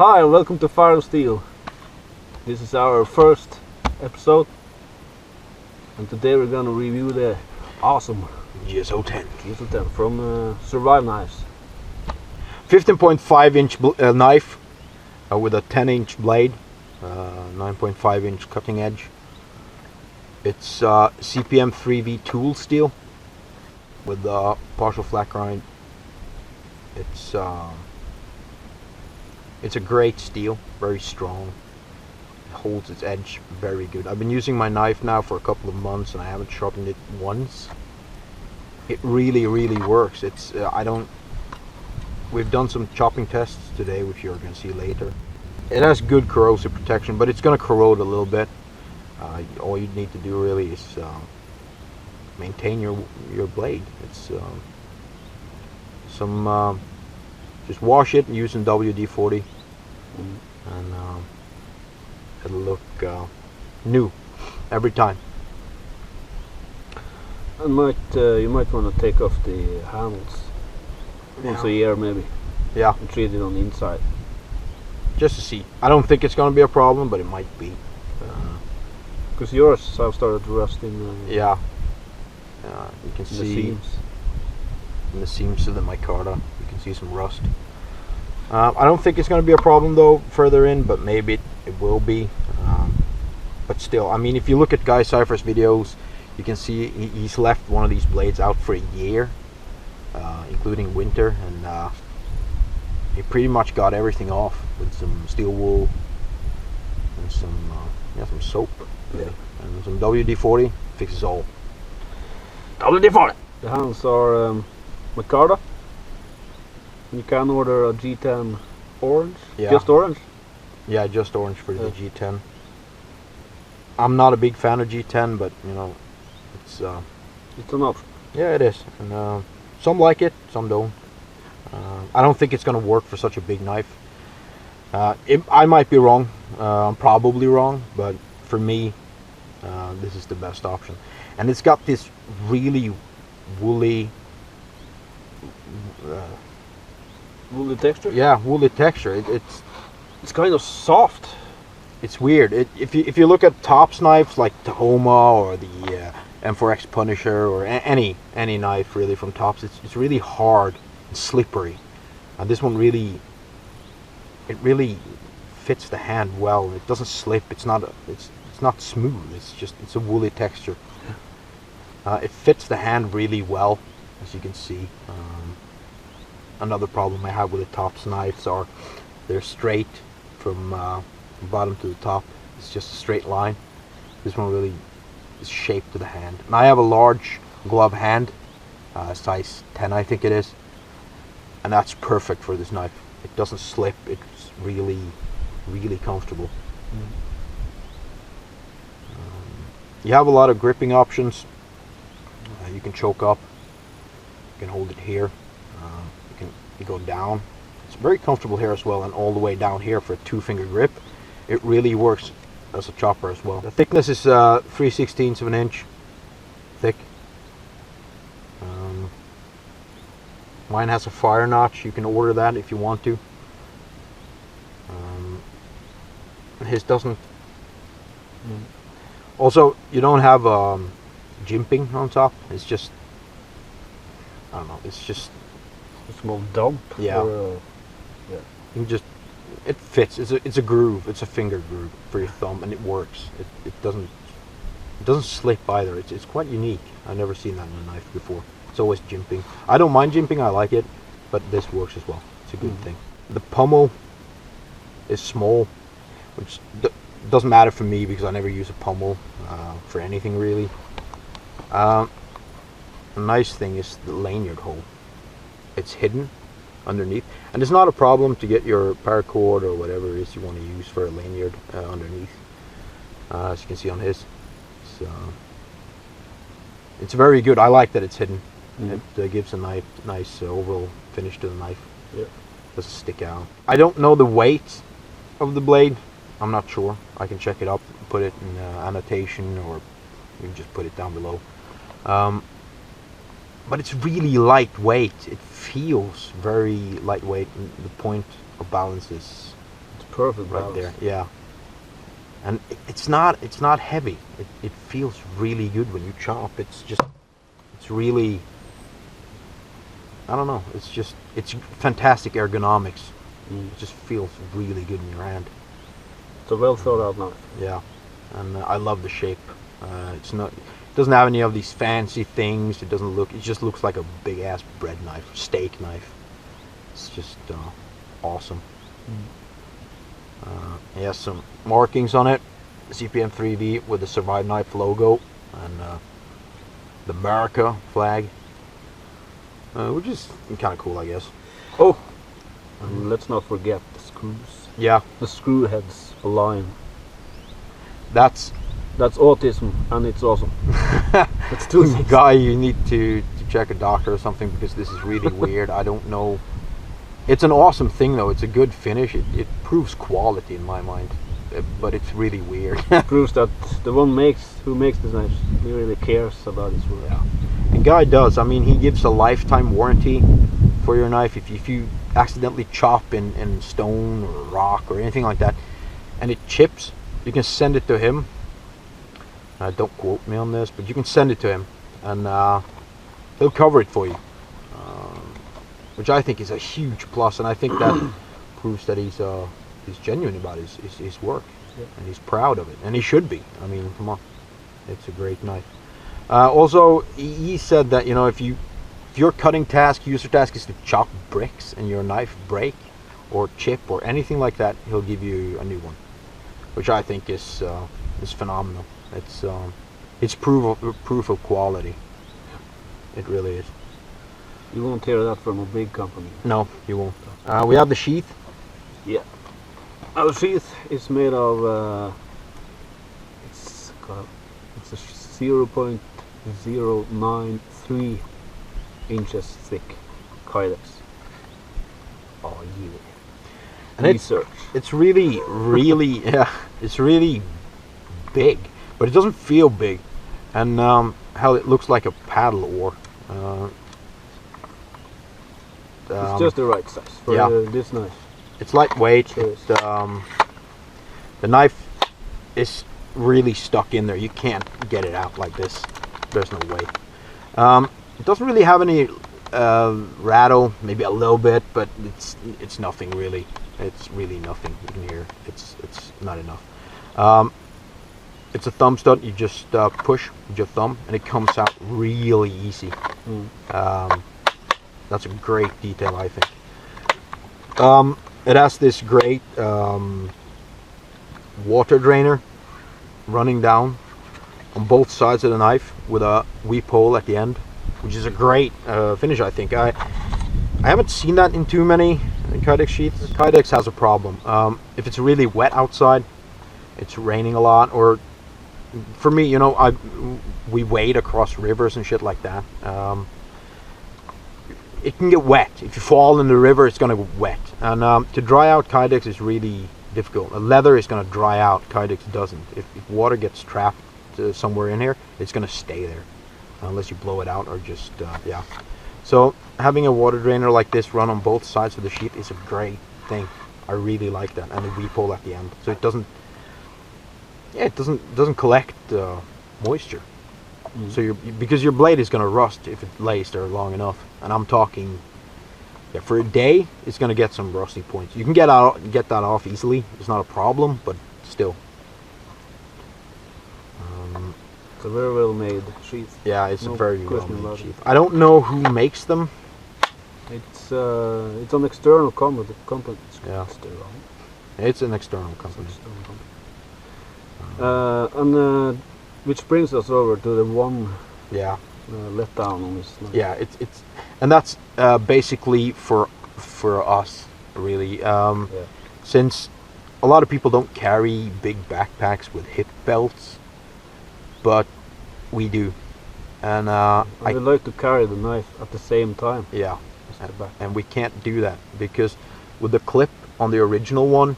Hi, welcome to Fire and Steel. This is our first episode, and today we're gonna review the awesome GSO-10. GSO-10 from SurviveKnives. 15.5 inch knife with a 10-inch blade, 9.5 inch cutting edge. It's CPM 3V tool steel with partial flat grind. It's a great steel, very strong. It holds its edge very good. I've been using my knife now for a couple of months and I haven't sharpened it once. It really works. We've done some chopping tests today, which you're going to see later. It has good corrosive protection, but it's going to corrode a little bit. All you need to do really is maintain your blade. It's just wash it using WD-40, and it'll look new every time. And you might want to take off the handles once a year, maybe. Yeah. And treat it on the inside. Just to see. I don't think it's going to be a problem, but it might be. Because yours have started rusting. Yeah. You can the see seams. in the seams of the micarta. You can see some rust. I don't think it's going to be a problem though further in, but maybe it will be. But still, I mean, if you look at Guy Seiferd's videos, you can see he's left one of these blades out for a year, including winter, and he pretty much got everything off with some steel wool and some soap, and some WD-40. Fixes all. WD-40. The handles are micarta. You can order a G10 orange. Yeah. Just orange. Yeah, just orange for the G10. I'm not a big fan of G10, but you know, it's an option. yeah, it is, and some like it, some don't. I don't think it's going to work for such a big knife. I might be wrong. I'm probably wrong, but for me, this is the best option. And it's got this really woolly woolly texture. Yeah, woolly texture. It's kind of soft. It's weird. If you look at tops knives like Tahoma or the M4X Punisher or any knife really from Tops, it's really hard and slippery. And this one really fits the hand well. It doesn't slip. It's not smooth. It's a woolly texture. It fits the hand really well, as you can see. Another problem I have with the Tops knives are they're straight from bottom to the top. It's just a straight line. This one really is shaped to the hand. And I have a large glove hand, size 10 I think it is, and that's perfect for this knife. It doesn't slip. It's really comfortable. You have a lot of gripping options. You can choke up. You can hold it here. You go down. It's very comfortable here as well, and all the way down here for a 2-finger grip. It really works as a chopper as well. The thickness is 3/16 of an inch thick. Mine has a fire notch. You can order that if you want to. His doesn't. Also, you don't have jimping on top. It's just, I don't know. It's just a small dump. Yeah. You just, it fits. It's a groove. It's a finger groove for your thumb, and it works. It doesn't slip either. It's quite unique. I've never seen that in a knife before. It's always jimping. I don't mind jimping. I like it, but this works as well. It's a good thing. The pommel is small, which doesn't matter for me because I never use a pommel for anything really. A nice thing is the lanyard hole. It's hidden underneath, and it's not a problem to get your paracord or whatever it is you want to use for a lanyard underneath. As you can see on his, it's very good. I like that it's hidden. It gives a nice oval finish to the knife. Yeah. Doesn't stick out. I don't know the weight of the blade. I'm not sure. I can check it up, put it in annotation, or you can just put it down below. But it's really lightweight. It feels very lightweight, and the point of balance is Perfect right balance. there. Yeah. And it's not heavy. It feels really good when you chop. It's really, I don't know. It's fantastic ergonomics. It just feels really good in your hand. It's a well thought out knife. Yeah, and I love the shape. It doesn't have any of these fancy things. It just looks like a big ass bread knife, steak knife. It's just awesome. It has some markings on it, CPM 3D with the SurviveKnives logo and the America flag, which is kind of cool, I guess. Oh, and let's not forget the screws. Yeah, The screw heads align. that's autism, and it's awesome. It's too nice. Guy, you need to check a doctor or something, because this is really weird. I don't know. It's an awesome thing though. It's a good finish. It proves quality in my mind, but it's really weird. Proves that the one who makes this knife, he really cares about his work. Yeah. And Guy does. I mean, he gives a lifetime warranty for your knife. If you accidentally chop in stone or rock or anything like that, and it chips, you can send it to him. Don't quote me on this, but you can send it to him, and he'll cover it for you, which I think is a huge plus. And I think that proves that he's genuine about his work, and he's proud of it, and he should be. I mean, come on, it's a great knife. Also, he said that, you know, if your cutting task, user task, is to chop bricks and your knife break or chip or anything like that, he'll give you a new one, which I think is phenomenal. It's proof of quality. It really is. You won't hear that from a big company. No, you won't. We have the sheath. Yeah. Our sheath is made of it's a 0.093 inches thick kydex. Oh yeah. And research. It's really yeah, it's really big, but it doesn't feel big. And how it looks like a paddle oar. It's just the right size for this knife. It's lightweight. Sure. The knife is really stuck in there. You can't get it out like this. There's no way. It doesn't really have any rattle, maybe a little bit, but it's nothing really. It's really nothing. You can hear it's not enough. It's a thumb stud. You just push with your thumb, and it comes out really easy. That's a great detail, I think. It has this great water drainer running down on both sides of the knife with a weep hole at the end, which is a great finish, I think. I haven't seen that in too many Kydex sheaths. Kydex has a problem. If it's really wet outside, it's raining a lot, or for me, you know, we wade across rivers and shit like that. It can get wet. If you fall in the river, it's gonna get wet. And to dry out Kydex is really difficult. A leather is gonna dry out. Kydex doesn't. If water gets trapped somewhere in here, it's gonna stay there unless you blow it out or just yeah. So having a water drainer like this run on both sides of the sheath is a great thing. I really like that, and the weep hole at the end, so it doesn't. Yeah, it doesn't collect moisture. So because your blade is gonna rust if it lays there long enough, and I'm talking, yeah, for a day it's gonna get some rusty points. You can get that off easily. It's not a problem, but still. It's a very well made sheath. Yeah, it's No a very well question made about sheath. I don't know who makes them. It's an external company. Yeah. External. It's an external company. And which brings us over to the one Yeah. letdown on this knife. Yeah, it's and that's basically for us really. Since a lot of people don't carry big backpacks with hip belts, but we do, and I would like to carry the knife at the same time. Yeah, and we can't do that because with the clip on the original one,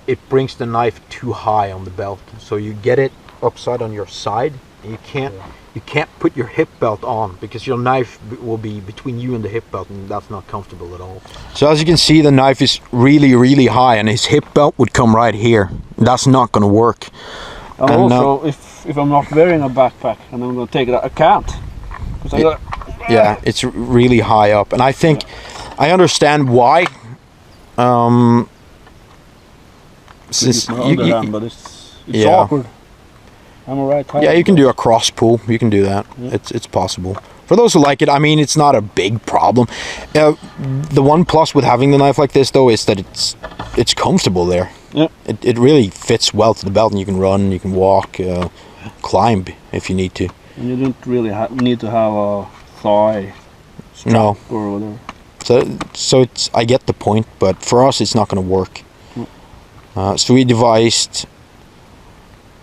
it brings the knife too high on the belt. So you get it upside on your side, You can't put your hip belt on because your knife will be between you and the hip belt, and that's not comfortable at all. So as you can see, the knife is really high, and his hip belt would come right here. That's not going to work. And also, if I'm not wearing a backpack and I'm going to take it out, I can't. Yeah, it's really high up, and I think I understand why. Since but it's awkward. Am I right? Yeah, you can do a cross pull. You can do that. Yeah. It's possible. For those who like it, I mean, it's not a big problem. The one plus with having the knife like this, though, is that it's comfortable there. Yeah. It really fits well to the belt, and you can run, you can walk, climb if you need to. And you don't really need to have a thigh strap or whatever. So it's, I get the point, but for us, it's not going to work. So we devised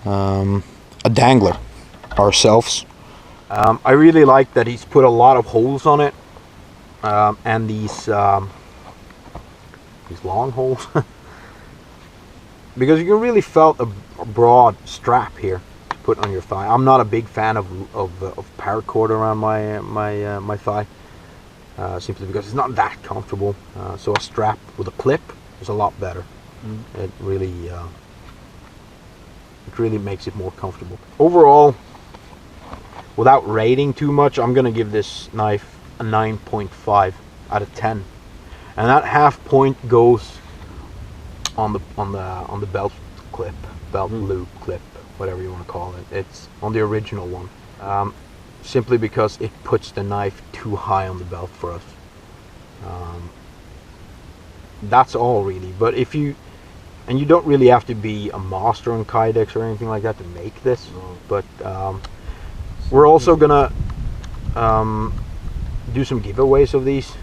a dangler ourselves. I really like that he's put a lot of holes on it, and these long holes, because you can really felt a broad strap here to put on your thigh. I'm not a big fan of paracord around my thigh, simply because it's not that comfortable. So a strap with a clip is a lot better. It really makes it more comfortable. Overall, without rating too much, I'm gonna give this knife a 9.5 out of 10, and that half point goes on the belt clip, loop clip, whatever you want to call it. It's on the original one, simply because it puts the knife too high on the belt for us. That's all really. But if you don't really have to be a master on Kydex or anything like that to make this. No. But we're also gonna do some giveaways of these.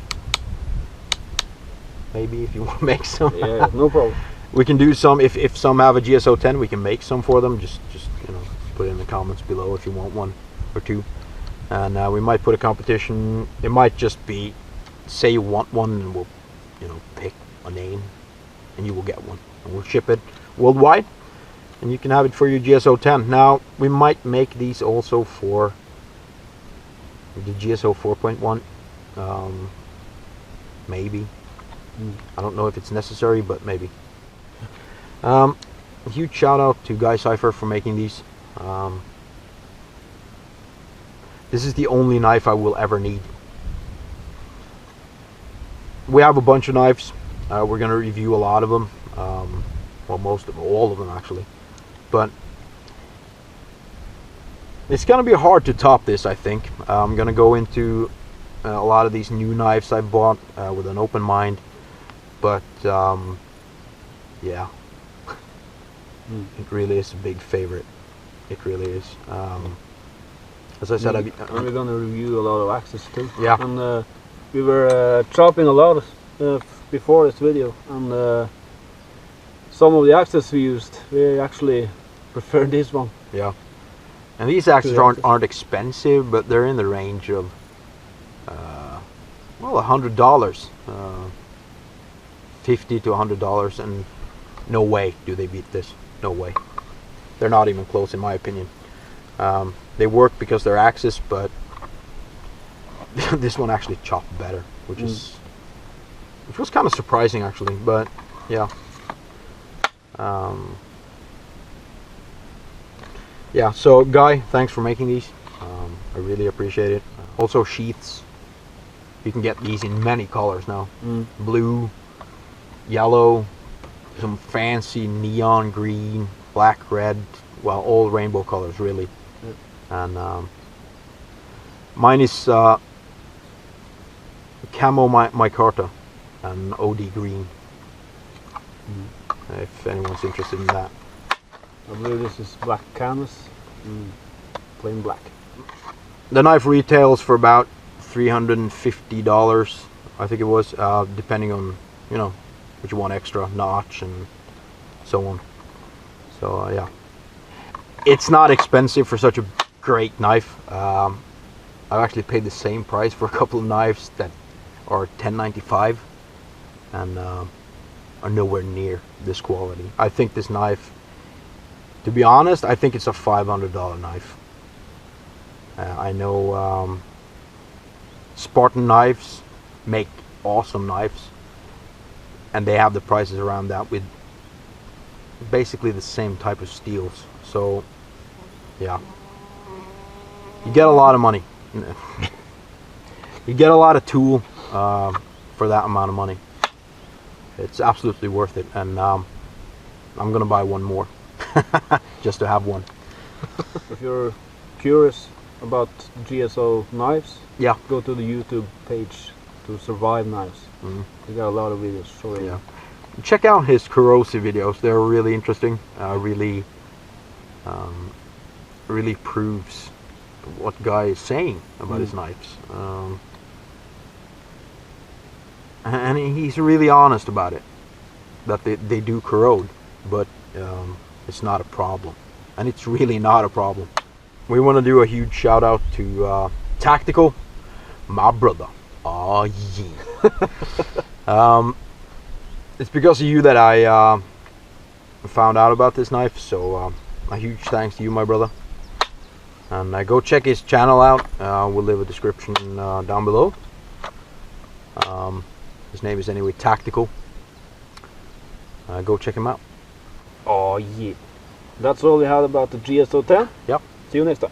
Maybe if you want to make some. Yeah, no problem. We can do some. If some have a GSO-10, we can make some for them. Just put it in the comments below if you want one or two. And we might put a competition. It might just be, say you want one, and we'll pick a name, and you will get one. And we'll ship it worldwide, and you can have it for your GSO-10. Now we might make these also for the GSO 4.1, maybe. I don't know if it's necessary, but maybe. A huge shout out to Guy Seiferd for making these. This is the only knife I will ever need. We have a bunch of knives. We're going to review a lot of them. Well, all of them actually, but it's gonna be hard to top this, I think. I'm gonna go into a lot of these new knives I bought with an open mind, but yeah, it really is a big favorite. It really is. As I said, we're gonna review a lot of axes too. Yeah, and we were chopping a lot before this video, and some of the axes we used, we actually prefer this one. Yeah, and these axes aren't expensive, but they're in the range of well, $100, $50 to $100, and no way do they beat this. No way. They're not even close, in my opinion. They work because they're axes, but this one actually chopped better, which was kind of surprising actually. But yeah. Yeah, so Guy, thanks for making these. I really appreciate it. Also sheaths. You can get these in many colors now. Blue, yellow, some fancy neon green, black, red, well, all rainbow colors really. And mine is camo micarta and OD green. If anyone's interested in that. I believe this is black canvas, plain black. The knife retails for about $350, I think it was, depending on what you want extra, notch and so on. So yeah, it's not expensive for such a great knife. I've actually paid the same price for a couple of knives that are $10.95 and are nowhere near this quality. I think this knife, to be honest, I think it's a $500 knife. I know Spartan Knives make awesome knives, and they have the prices around that with basically the same type of steels. So yeah, you get a lot of money. You get a lot of tool for that amount of money. It's absolutely worth it, and I'm gonna buy one more just to have one. If you're curious about GSO knives, Yeah, go to the YouTube page to SurviveKnives. They got a lot of videos showing. yeah. Check out his corrosive videos. They're really interesting. Really proves what guy is saying about his knives. And he's really honest about it, that they do corrode, but it's not a problem, and it's really not a problem. We want to do a huge shout out to Tactical, my brother. Oh yeah. It's because of you that I found out about this knife, so a huge thanks to you, my brother. And go check his channel out. We'll leave a description down below. His name is anyway Tactical. Go check him out. Oh yeah. That's all we had about the GSO-10. Yep. See you next time.